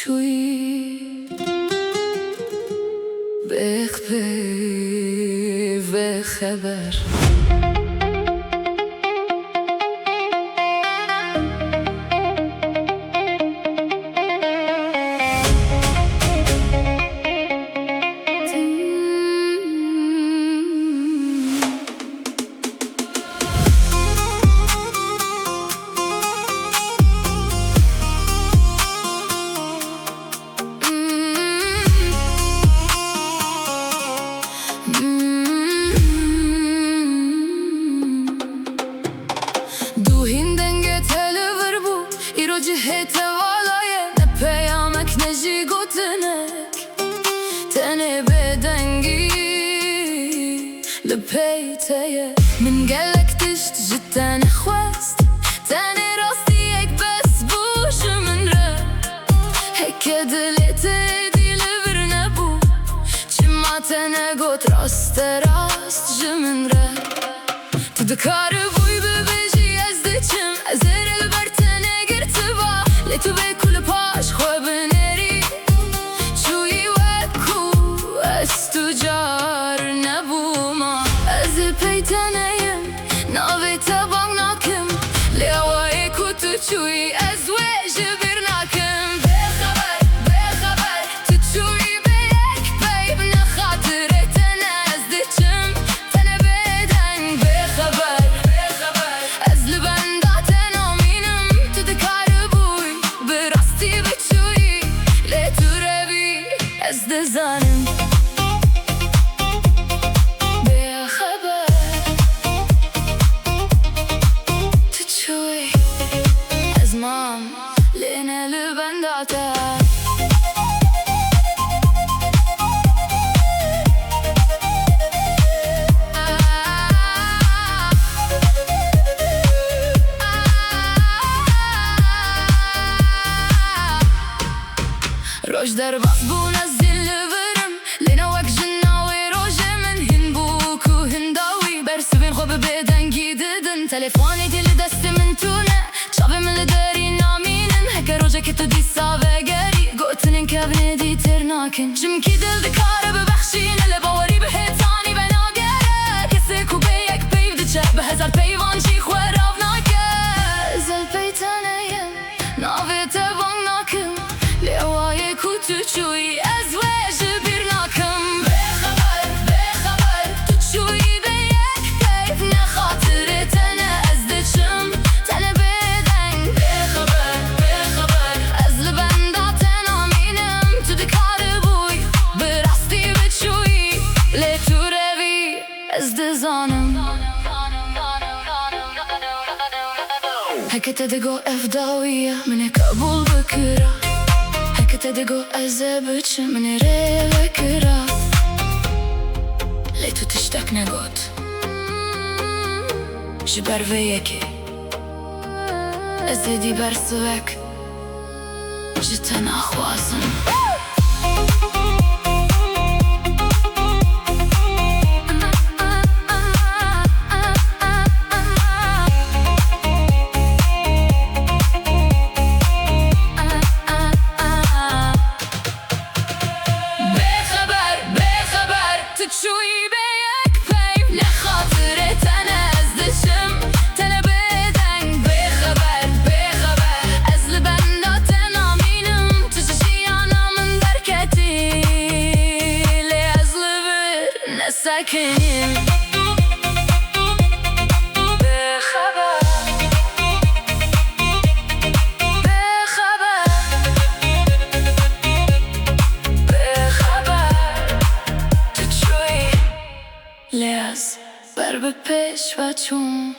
تشوي بخبي بخبر جهت والای پیامک نجی گوتنک تنه بدنگی لپیتیه من گلک تشت جتن خواست تنه راستی یک بس بوش من را هک دلت دیل بر نبو چما تنه گوت راست راست جمن را تو دکار بوی ببیجی از دچم از تو به کل پاش خواه بنری چوی وکو از تو جار نبوما از پیتنیم ناوی تبانگ ناکم لیوای کو تو چوی از ویج بیر ناکم بخبر بخبر تو چوی به یک پیب نخاطر تنه از دچم تنه بدنگ بخبر بخبر از لبندات نامینم تو دکار از دزانم به خبر تو چوی از مام لینه لبنداته روش در باز بون از دل ورم لینا وک جناوی روش من هن بوکو هنداوی برسوین خوب بدنگی ددن تلفونی دل دست من تونه شابه من لداری نامینن هک روشه که تو دیسا وگری گوتنین کبنه دی ترناکن جمکی دل دکاره ببخشین لباوری به هتانی بناگره کسی کو به یک پیو دچه به هزار پیوان چی خواه راو ناکه زل پیتنیم ناوی تبانگ ناکم لیوای کو تو چوی از ویج بیر ناکم بخبر بخبر تو چوی به یک پیف نخاطر تنه از دچم تنه بدنگ بخبر بخبر از لبندات نامینم تو دکار بوی براستی بچوی لی تو روی از دزانم هکت دگو افداویه من قبول بکره تدگو از بچه من ره کرا لی تو تشتک نگوت جبر و یکی از دی برسوک جتا نخوازم چوی به یک پیف نخاطر تنه از دشم تنه بدنگ بخبر بخبر از لبندات نامینم تو ششیانا من درکتی لی از لبر نسکنیم لیاز بر به پیش و چون